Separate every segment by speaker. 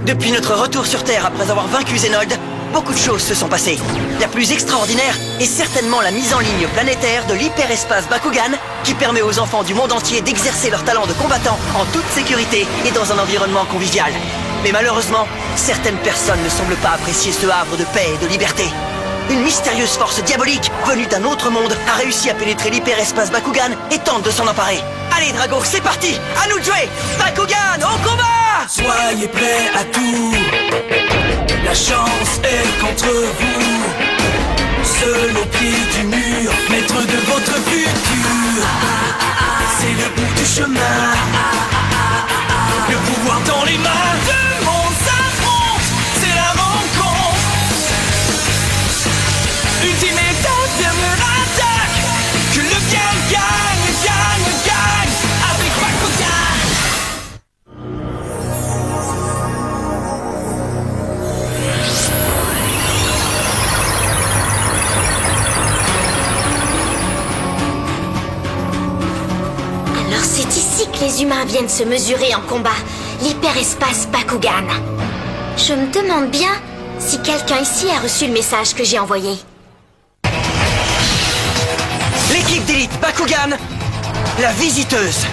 Speaker 1: Depuis notre retour sur Terre après avoir vaincu Zenold, beaucoup de choses se sont passées. La plus extraordinaire est certainement la mise en ligne planétaire de l'hyperespace Bakugan, qui permet aux enfants du monde entier d'exercer leur talent de combattant en toute sécurité et dans un environnement convivial. Mais malheureusement, certaines personnes ne semblent pas apprécier ce havre de paix et de liberté. Une mystérieuse force diabolique, venue d'un autre monde, a réussi à pénétrer l'hyperespace Bakugan et tente de s'en emparer. Allez Drago, c'est parti! À nous de jouer! Bakugan, au combat!
Speaker 2: Soyez prêts à tout. La chance est contre vous. Seul au pied du mur, maître de votre futur. C'est le bout du chemin. Le pouvoir dans les mains. Deux mondes s'affrontent. C'est la rencontre. Ultime étape, dernière attaque. Que le bien gagne, gagne, gagne. Avec Bakugan.
Speaker 3: Alors c'est ici que les humains viennent se mesurer en combat. L'hyperespace Bakugan. Je me demande bien si quelqu'un ici a reçu le message que j'ai envoyé.
Speaker 1: L'équipe d'élite Bakugan, la visiteuse.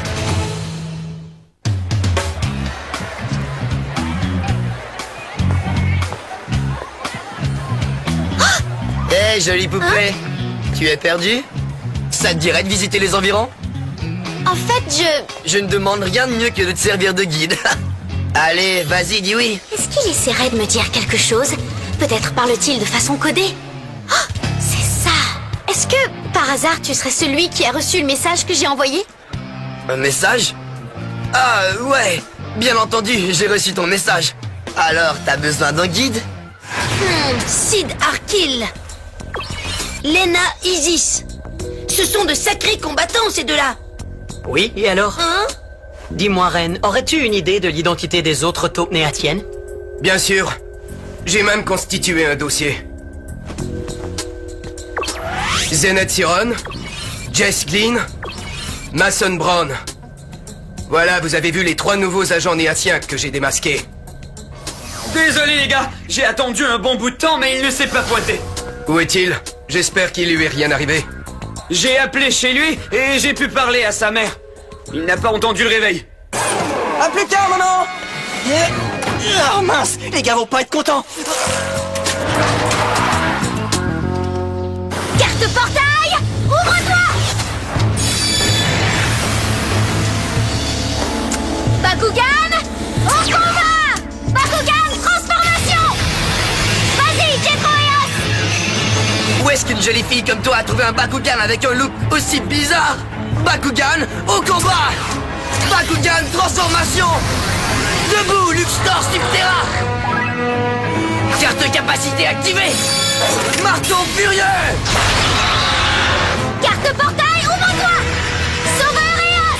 Speaker 4: Hé, jolie poupée, tu es perdue? Ça te dirait de visiter les environs?
Speaker 3: En fait,
Speaker 4: Je ne demande rien de mieux que de te servir de guide. Allez, vas-y, dis oui.
Speaker 3: Est-ce qu'il essaierait de me dire quelque chose? Peut-être parle-t-il de façon codée? Oh, c'est ça! Est-ce que, par hasard, tu serais celui qui a reçu le message que j'ai envoyé?
Speaker 4: Un message? Ah, ouais, bien entendu, j'ai reçu ton message. Alors, t'as besoin d'un guide?
Speaker 5: Sid Arkil, Lena Isis. Ce sont de sacrés combattants, ces deux-là.
Speaker 6: Oui, et alors?
Speaker 5: Hein?
Speaker 6: Dis-moi, Ren, aurais-tu une idée de l'identité des autres taupes néatiennes?
Speaker 7: Bien sûr. J'ai même constitué un dossier. Zenith Siron, Jess Glynn, Mason Brown. Voilà, vous avez vu les 3 nouveaux agents néatiens que j'ai démasqués.
Speaker 2: Désolé les gars, j'ai attendu un bon bout de temps mais il ne s'est pas pointé.
Speaker 7: Où est-il? J'espère qu'il lui est rien arrivé.
Speaker 2: J'ai appelé chez lui et j'ai pu parler à sa mère. Il n'a pas entendu le réveil.
Speaker 1: À plus tard, maman! Oh mince, les gars vont pas être contents.
Speaker 3: Carte portail! Ouvre-toi! Bakugan! Au combat! Bakugan, transformation! Vas-y, Jetroios!
Speaker 4: Où est-ce qu'une jolie fille comme toi a trouvé un Bakugan avec un look aussi bizarre? Bakugan, au combat! Bakugan, transformation! Debout, Luxtor Subterra! Carte capacité activée! Marteau furieux!
Speaker 3: Carte portail, ouvre-toi! Sauveur Eos!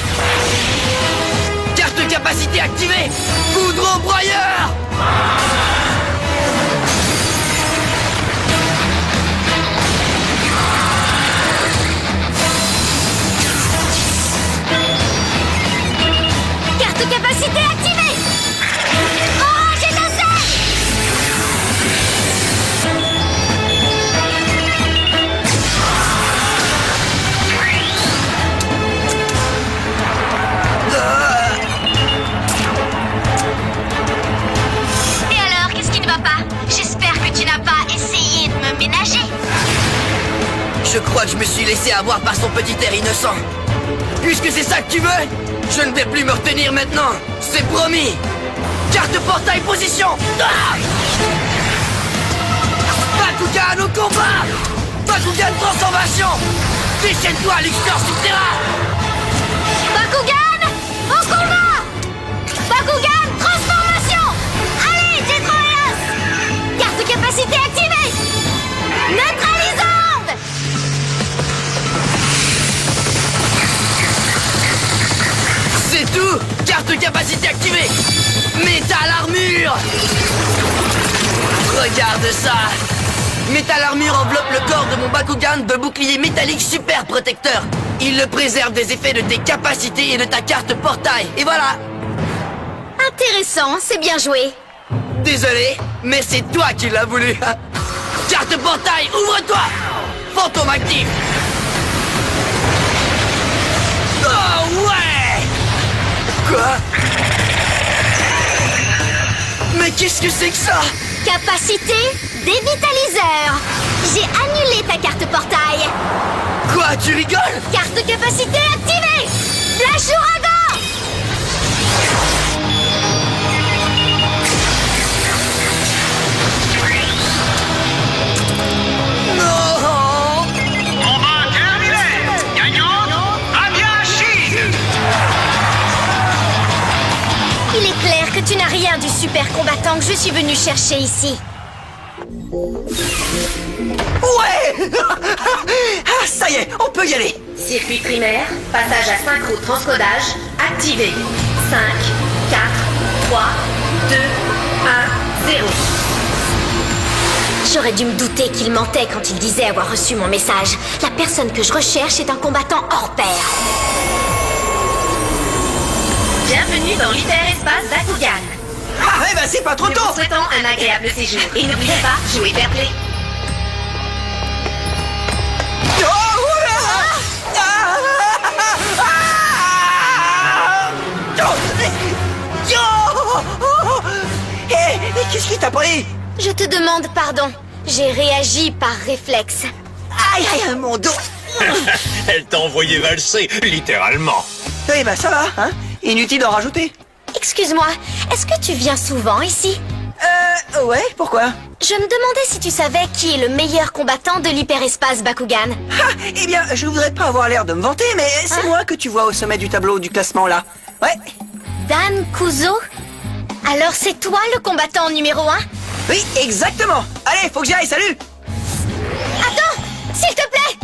Speaker 4: Carte capacité activée! Foudre au broyeur!
Speaker 3: Carte capacité activée! Orange étincelle! Et alors, qu'est-ce qui ne va pas? J'espère que tu n'as pas essayé de me ménager.
Speaker 4: Je crois que je me suis laissé avoir par son petit air innocent. Puisque c'est ça que tu veux, je ne vais plus me retenir maintenant. C'est promis. Carte portail position. Ah! Bakugan au combat. Bakugan transformation. Déchaîne-toi, Luxtor Subterra.
Speaker 3: Bakugan! Au combat! Bakugan, transformation! Allez, Jetroios! Carte capacité activée! Neutralisante!
Speaker 4: C'est tout. Carte capacité activée. Métal armure. Regarde ça. Métal armure enveloppe le corps de mon Bakugan de bouclier métallique super protecteur. Il le préserve des effets de tes capacités et de ta carte portail. Et voilà.
Speaker 3: Intéressant, c'est bien joué.
Speaker 4: Désolé, mais c'est toi qui l'as voulu. Carte portail, ouvre-toi. Fantôme actif. Oh ouais. Quoi? Mais qu'est-ce que c'est que ça?
Speaker 3: Capacité dévitaliseur. J'ai annulé ta carte portail.
Speaker 4: Quoi, tu rigoles?
Speaker 3: Carte capacité activée. Flash ouragan.
Speaker 4: Non.
Speaker 8: Combat terminé. Gagnant, Aviashid.
Speaker 3: Il est clair que tu n'as rien du super combattant que je suis venu chercher ici.
Speaker 1: Ouais. Ah, ça y est, on peut y aller.
Speaker 9: Circuit primaire, passage à synchro-transcodage, activé. 5, 4, 3, 2, 1, 0.
Speaker 3: J'aurais dû me douter qu'il mentait quand il disait avoir reçu mon message. La personne que je recherche est un combattant hors pair.
Speaker 9: Bienvenue dans l'hyperespace Bakugan.
Speaker 1: Ah ouais, bah c'est pas trop
Speaker 9: Nous
Speaker 1: tôt.
Speaker 9: vous souhaitons un agréable séjour. Et n'oubliez pas, jouez fair play.
Speaker 1: Oh, oula. Ah, ah, oh. Et qu'est-ce qui t'a pris?
Speaker 3: Je te demande pardon. J'ai réagi par réflexe.
Speaker 1: Aïe, aïe, mon dos.
Speaker 8: Elle t'a envoyé valser, littéralement.
Speaker 1: Eh ben ça va, hein. Inutile d'en rajouter.
Speaker 3: Excuse-moi, est-ce que tu viens souvent ici?
Speaker 1: Ouais, pourquoi?
Speaker 3: Je me demandais si tu savais qui est le meilleur combattant de l'hyperespace Bakugan.
Speaker 1: Ah, eh bien, je voudrais pas avoir l'air de me vanter, mais c'est moi que tu vois au sommet du tableau du classement, là. Ouais.
Speaker 3: Dan Kuzo? Alors c'est toi le combattant numéro 1?
Speaker 1: Oui, exactement. Allez, faut que j'y aille, salut.
Speaker 3: Attends, s'il te plaît!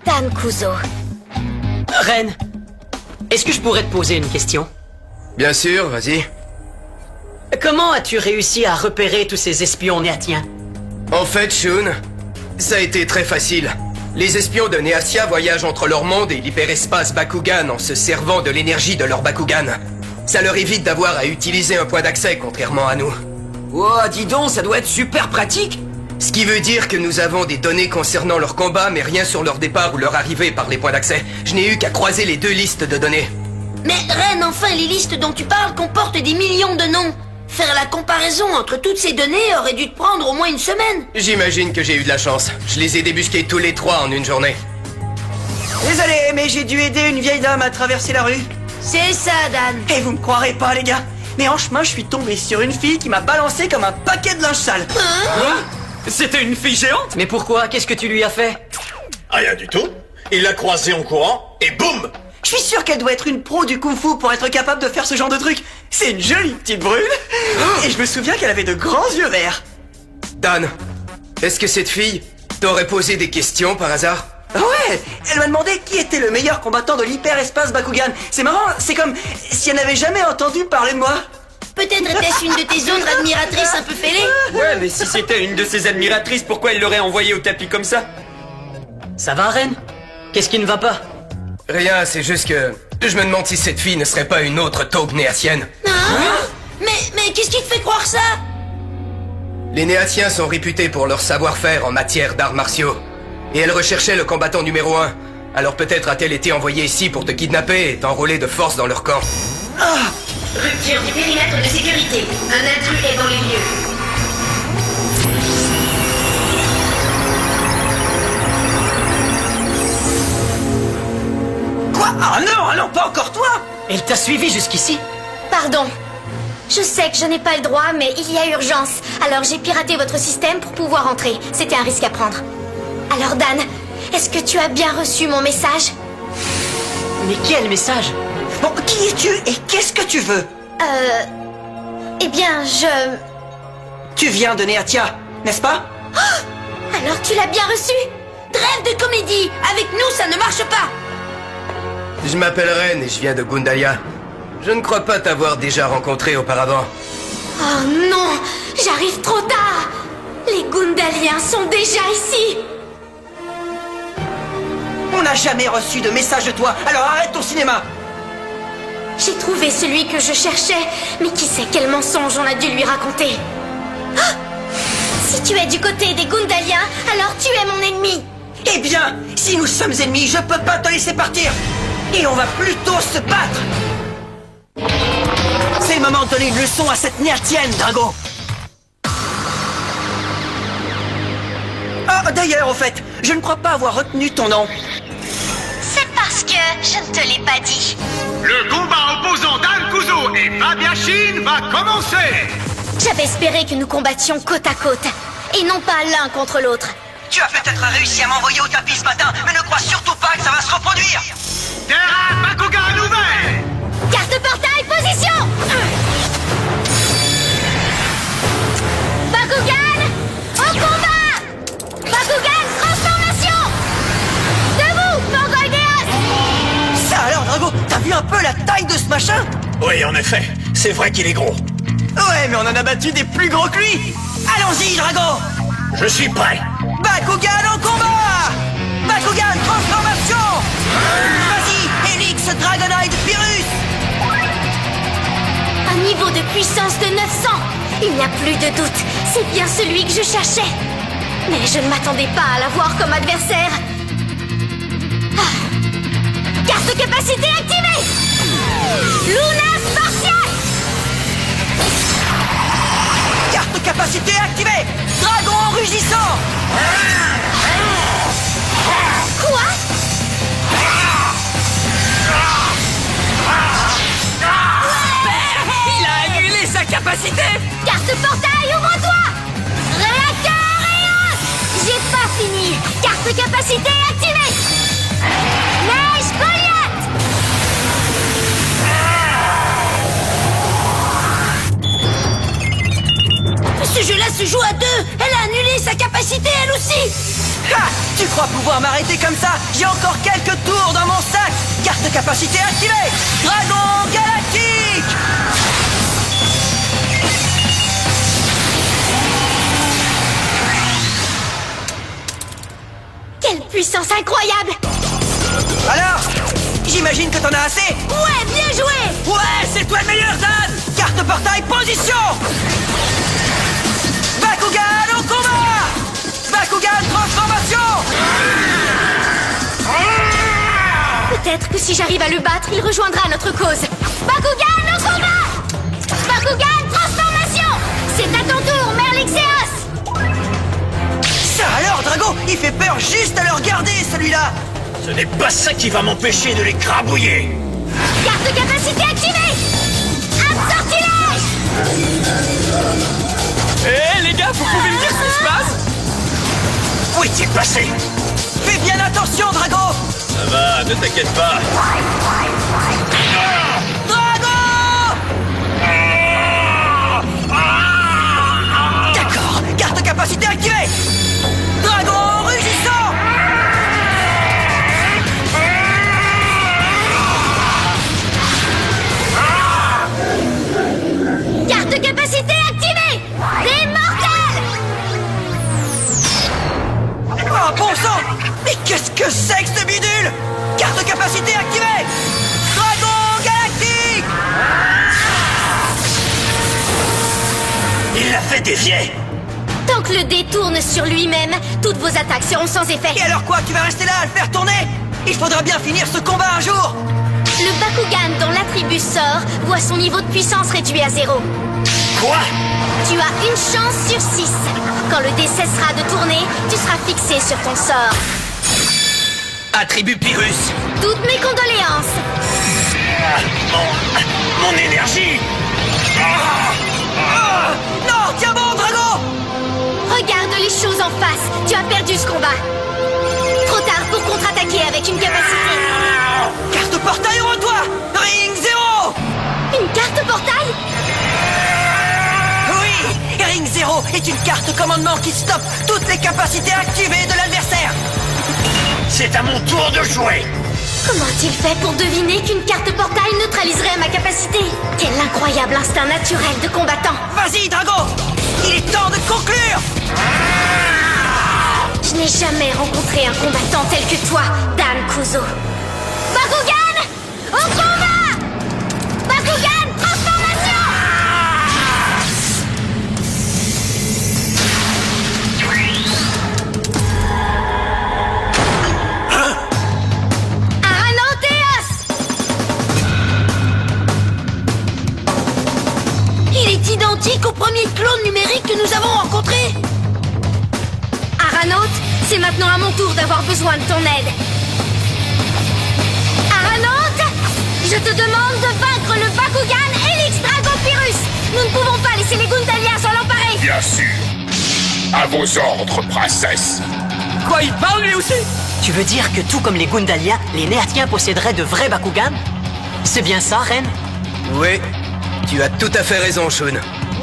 Speaker 3: Dan Kuzo.
Speaker 6: Ren, est-ce que je pourrais te poser une question?
Speaker 7: Bien sûr, vas-y.
Speaker 6: Comment as-tu réussi à repérer tous ces espions néatiens?
Speaker 7: En fait, Shun, ça a été très facile. Les espions de Neatia voyagent entre leur monde et l'hyperespace Bakugan en se servant de l'énergie de leur Bakugan. Ça leur évite d'avoir à utiliser un point d'accès, contrairement à nous.
Speaker 4: Oh, dis donc, ça doit être super pratique.
Speaker 7: Ce qui veut dire que nous avons des données concernant leur combat, mais rien sur leur départ ou leur arrivée par les points d'accès. Je n'ai eu qu'à croiser les deux listes de données.
Speaker 5: Mais Ren, enfin, les listes dont tu parles comportent des millions de noms. Faire la comparaison entre toutes ces données aurait dû te prendre au moins une semaine.
Speaker 7: J'imagine que j'ai eu de la chance. Je les ai débusqués tous les trois en une journée.
Speaker 1: Désolé, mais j'ai dû aider une vieille dame à traverser la rue.
Speaker 5: C'est ça, Dan.
Speaker 1: Et vous me croirez pas, les gars, mais en chemin, je suis tombé sur une fille qui m'a balancé comme un paquet de linge sale.
Speaker 10: C'était une fille géante?
Speaker 6: Mais pourquoi? Qu'est-ce que tu lui as fait?
Speaker 8: Rien du tout. Il l'a croisé en courant et boum.
Speaker 1: Je suis sûr qu'elle doit être une pro du kung-fu pour être capable de faire ce genre de truc. C'est une jolie petite brune. Et je me souviens qu'elle avait de grands yeux verts.
Speaker 7: Dan, est-ce que cette fille t'aurait posé des questions par hasard?
Speaker 1: Ouais, elle m'a demandé qui était le meilleur combattant de l'hyperespace Bakugan. C'est marrant, c'est comme si elle n'avait jamais entendu parler de moi.
Speaker 5: Peut-être était-ce une de tes autres admiratrices un peu fêlées.
Speaker 10: Ouais, mais si c'était une de ses admiratrices, pourquoi elle l'aurait envoyée au tapis comme ça?
Speaker 6: Ça va, Ren? Qu'est-ce qui ne va pas?
Speaker 7: Rien, c'est juste que je me demande si cette fille ne serait pas une autre taupe néatienne.
Speaker 5: Mais qu'est-ce qui te fait croire ça?
Speaker 7: Les Néatiens sont réputés pour leur savoir-faire en matière d'arts martiaux. Et elle recherchait le combattant numéro 1. Alors peut-être a-t-elle été envoyée ici pour te kidnapper et t'enrôler de force dans leur camp.
Speaker 9: Rupture du périmètre de sécurité. Un intrus est dans les lieux.
Speaker 1: Quoi? Ah non, pas encore toi.
Speaker 6: Elle t'a suivi jusqu'ici?
Speaker 3: Pardon. Je sais que je n'ai pas le droit, mais il y a urgence. Alors j'ai piraté votre système pour pouvoir entrer. C'était un risque à prendre. Alors Dan, est-ce que tu as bien reçu mon message?
Speaker 6: Mais quel message?
Speaker 1: Bon, qui es-tu et qu'est-ce que tu veux?
Speaker 3: Eh bien,
Speaker 1: Tu viens de Neatia, n'est-ce pas?
Speaker 3: Alors tu l'as bien reçu?
Speaker 5: Trêve de comédie. Avec nous, ça ne marche pas.
Speaker 7: Je m'appelle Ren et je viens de Gundalia. Je ne crois pas t'avoir déjà rencontré auparavant.
Speaker 3: Oh non, j'arrive trop tard. Les Gundaliens sont déjà ici.
Speaker 1: On n'a jamais reçu de message de toi, alors arrête ton cinéma.
Speaker 3: J'ai trouvé celui que je cherchais, mais qui sait quel mensonge on a dû lui raconter. Si tu es du côté des Gundaliens, alors tu es mon ennemi.
Speaker 1: Eh bien, si nous sommes ennemis, je peux pas te laisser partir. Et on va plutôt se battre. C'est le moment de donner une leçon à cette néatienne, Drago. Ah, d'ailleurs, au fait, je ne crois pas avoir retenu ton nom.
Speaker 3: C'est parce que je ne te l'ai pas dit.
Speaker 11: Le combat opposant Dan Kuzo et Fabiachine va commencer.
Speaker 3: J'avais espéré que nous combattions côte à côte, et non pas l'un contre l'autre.
Speaker 1: Tu as peut-être réussi à m'envoyer au tapis ce matin, mais ne crois surtout pas que ça va se reproduire.
Speaker 11: Terrain Bakugan ouvert.
Speaker 3: Carte portail, position. Bakugan, au combat. Bakugan, transformation. Debout, Morgoideas.
Speaker 1: Ça alors, Drago, t'as vu un peu la taille de ce machin?
Speaker 8: Oui, en effet, c'est vrai qu'il est gros.
Speaker 1: Ouais, mais on en a battu des plus gros que lui. Allons-y, Drago.
Speaker 8: Je suis prêt.
Speaker 1: Bakugan au combat. Bakugan, transformation. Vas-y, Helix Dragonite Pyrrhus.
Speaker 3: Un niveau de puissance de 900. Il n'y a plus de doute, c'est bien celui que je cherchais. Mais je ne m'attendais pas à l'avoir comme adversaire. Ah. Carte capacité activée. Luna Spartiate.
Speaker 1: Carte capacité activée. Dragon rugissant.
Speaker 3: Quoi?
Speaker 4: Il a annulé sa capacité.
Speaker 3: Carte portail, ouvre-toi. Réacteur Eos. J'ai pas fini. Carte capacité activée. Neige Goliath.
Speaker 5: Ce jeu-là se joue à deux. Elle a annulé sa capacité, elle aussi.
Speaker 1: Ha! Tu crois pouvoir m'arrêter comme ça? J'ai encore quelques tours dans mon sac. Carte capacité activée. Dragon galactique.
Speaker 3: Quelle puissance incroyable.
Speaker 1: Alors, j'imagine que t'en as assez.
Speaker 3: Ouais, bien joué.
Speaker 1: Ouais, c'est toi le meilleur, Dan. Carte portail, position. Bakugan au combat. Bakugan transformation.
Speaker 3: Peut-être que si j'arrive à le battre, il rejoindra notre cause. Bakugan au combat. Bakugan transformation. C'est à ton tour, Merlixeos.
Speaker 1: Ça alors, Drago, il fait peur juste à le regarder, celui-là.
Speaker 8: Ce n'est pas ça qui va m'empêcher de les crabouiller.
Speaker 3: Carte capacité activée. Absortilège.
Speaker 10: Eh les gars, vous pouvez me dire ce qui se passe?
Speaker 8: Où est-il passé?
Speaker 1: Fais bien attention, Drago.
Speaker 8: Ça va, ne t'inquiète pas.
Speaker 1: Drago. D'accord, carte capacité activée. Dragon rugissant.
Speaker 3: Carte capacité activée. Des mortels.
Speaker 1: Oh bon sang. Mais qu'est-ce que c'est que ce bidule? Carte capacité activée. Dragon galactique.
Speaker 8: Il l'a fait dévier.
Speaker 3: Tant que le dé tourne sur lui-même, toutes vos attaques seront sans effet.
Speaker 1: Et alors quoi, tu vas rester là à le faire tourner? Il faudra bien finir ce combat un jour.
Speaker 3: Le Bakugan dont l'attribut sort voit son niveau de puissance réduit à 0.
Speaker 8: Quoi?
Speaker 3: Tu as une chance sur 6. Quand le dé cessera de tourner, tu seras fixé sur ton sort.
Speaker 4: Attribut Pyrrhus.
Speaker 3: Toutes mes condoléances.
Speaker 8: Mon énergie.
Speaker 1: Non, tiens bon, Drago.
Speaker 3: Regarde les choses en face. Tu as perdu ce combat. Trop tard pour contre-attaquer avec une capacité.
Speaker 1: Carte portail en toi. Ring 0.
Speaker 3: Une carte portail?
Speaker 1: Oui, Ring 0 est une carte commandement qui stoppe toutes les capacités activées de l'adversaire.
Speaker 8: C'est à mon tour de jouer.
Speaker 3: Comment a-t-il fait pour deviner qu'une carte portail neutraliserait ma capacité? Quel incroyable instinct naturel de combattant.
Speaker 1: Vas-y, Drago. Il est temps de conclure.
Speaker 3: Je n'ai jamais rencontré un combattant tel que toi, Dan Kuzo. Bakugan, au combat! Bakugan, transformation!
Speaker 5: premier clone numérique que nous avons rencontré.
Speaker 3: Aranaute, c'est maintenant à mon tour d'avoir besoin de ton aide. Aranaute, je te demande de vaincre le Bakugan Helix Dragopyrus. Nous ne pouvons pas laisser les Gundaliens s'en emparer.
Speaker 12: Bien sûr. À vos ordres, princesse.
Speaker 6: Quoi, il parle lui aussi? Tu veux dire que tout comme les Gundaliens, les Néatiens posséderaient de vrais Bakugan? C'est bien ça, Reine?
Speaker 7: Oui, tu as tout à fait raison, Shun.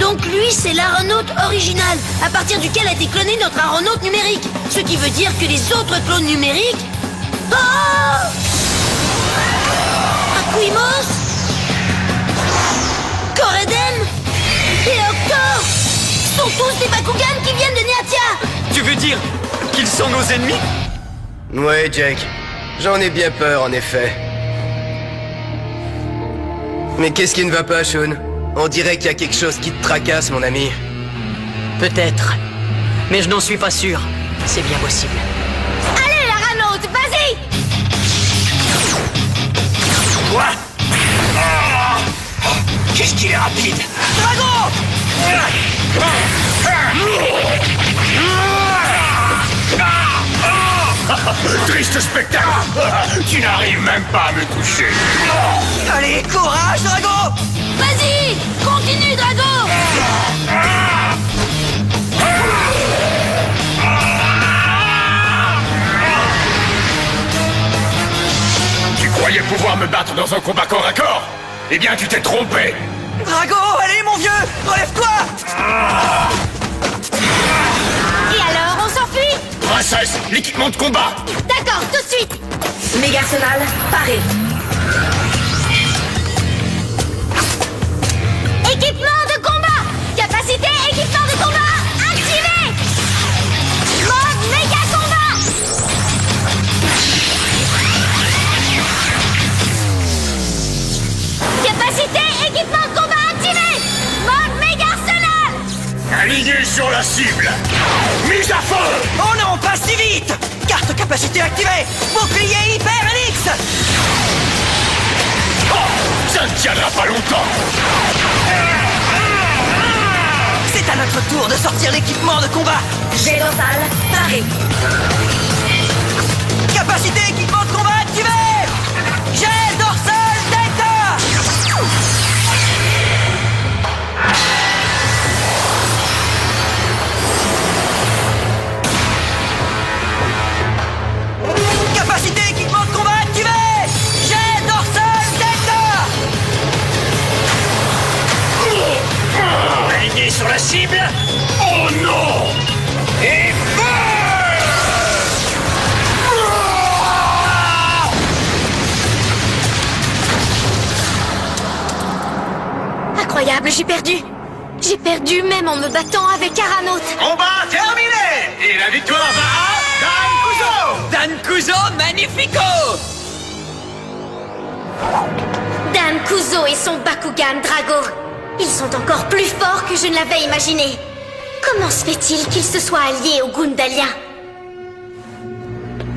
Speaker 5: Donc lui, c'est l'Aranaute original, à partir duquel a été cloné notre Aranaute numérique. Ce qui veut dire que les autres clones numériques... Oh! Aquimos, Coreden et Octo sont tous des Bakugan qui viennent de Néatia.
Speaker 10: Tu veux dire qu'ils sont nos ennemis?
Speaker 7: Ouais, Jake. J'en ai bien peur, en effet. Mais qu'est-ce qui ne va pas, Shun? On dirait qu'il y a quelque chose qui te tracasse, mon ami.
Speaker 6: Peut-être. Mais je n'en suis pas sûr. C'est bien possible.
Speaker 3: Allez, l'Aranaute, vas-y!
Speaker 12: Quoi? Qu'est-ce qu'il est rapide?
Speaker 1: Drago!
Speaker 12: Triste spectacle. Tu n'arrives même pas à me toucher.
Speaker 1: Allez, courage, Drago!
Speaker 5: Vas-y, continue, Drago.
Speaker 12: Tu croyais pouvoir me battre dans un combat corps à corps? Eh bien, tu t'es trompé.
Speaker 1: Drago, allez, mon vieux! Relève-toi!
Speaker 3: Et alors, on s'enfuit?
Speaker 12: Princesse, l'équipement de combat.
Speaker 3: D'accord, tout de suite!
Speaker 9: Mégarsenal, paré.
Speaker 3: Équipement de combat! Capacité équipement de combat activé! Mode méga combat! Capacité équipement de combat activé! Mode méga arsenal!
Speaker 12: Aligné sur la cible. Mise à feu.
Speaker 1: Oh non, pas si vite! Carte capacité activée! Bouclier hyper Helix!
Speaker 12: Oh, ça ne tiendra pas longtemps.
Speaker 1: C'est à notre tour de sortir l'équipement de combat!
Speaker 9: Jet dorsal, paré.
Speaker 1: Capacité équipement de combat activée! Jet dorsal Delta! Capacité équipement de combat activée! Jet dorsal Delta!
Speaker 12: Aligné sur la cible. Oh non. Et
Speaker 3: Incroyable, j'ai perdu! J'ai perdu même en me battant avec Aranaute!
Speaker 11: Combat terminé! Et la victoire va à Dan Kuzo!
Speaker 10: Dan Kuzo, magnifico!
Speaker 3: Dan Kuzo et son Bakugan Drago! Ils sont encore plus forts que je ne l'avais imaginé! Comment se fait-il qu'ils se soient alliés aux Gundaliens?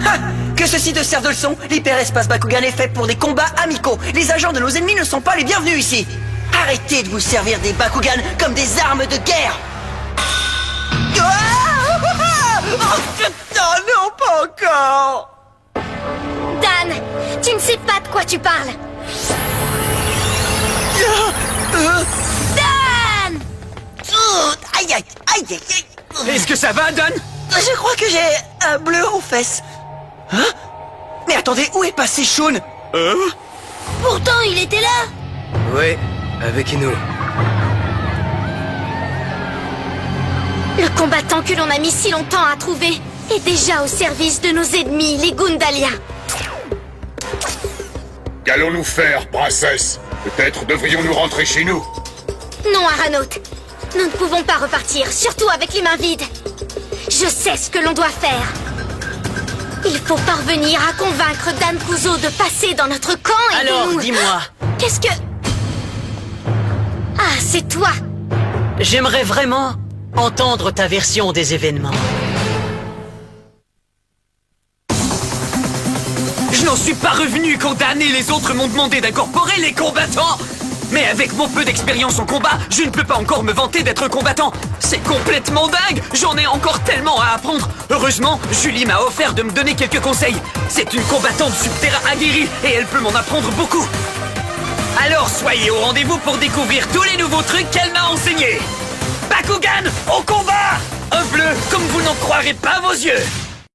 Speaker 1: Ha! Que ceci te serve de leçon, l'hyperespace Bakugan est fait pour des combats amicaux. Les agents de nos ennemis ne sont pas les bienvenus ici. Arrêtez de vous servir des Bakugan comme des armes de guerre. Oh non, pas encore.
Speaker 3: Dan, tu ne sais pas de quoi tu parles. Dan!
Speaker 1: Aïe, aïe, aïe, aïe, aïe.
Speaker 10: Est-ce que ça va, Dan?
Speaker 1: Je crois que j'ai un bleu aux fesses. Hein? Mais attendez, où est passé Shun?
Speaker 5: Pourtant, il était là.
Speaker 7: Oui, avec nous.
Speaker 3: Le combattant que l'on a mis si longtemps à trouver est déjà au service de nos ennemis, les Gundaliens.
Speaker 12: qu'allons-nous faire, princesse? Peut-être devrions-nous rentrer chez nous.
Speaker 3: Non, Aranaute. Nous ne pouvons pas repartir, surtout avec les mains vides. Je sais ce que l'on doit faire. Il faut parvenir à convaincre Dan Kuzo de passer dans notre camp et
Speaker 6: Alors,
Speaker 3: de nous...
Speaker 6: dis-moi.
Speaker 3: Qu'est-ce que... Ah, c'est toi.
Speaker 6: J'aimerais vraiment entendre ta version des événements.
Speaker 10: Je n'en suis pas revenu quand Dan et les autres m'ont demandé d'incorporer les combattants. Mais avec mon peu d'expérience en combat, je ne peux pas encore me vanter d'être combattant. C'est complètement dingue. J'en ai encore tellement à apprendre. Heureusement, Julie m'a offert de me donner quelques conseils. C'est une combattante subterra aguerrie et elle peut m'en apprendre beaucoup. Alors soyez au rendez-vous pour découvrir tous les nouveaux trucs qu'elle m'a enseignés. Bakugan, au combat! Un bleu comme vous n'en croirez pas vos yeux.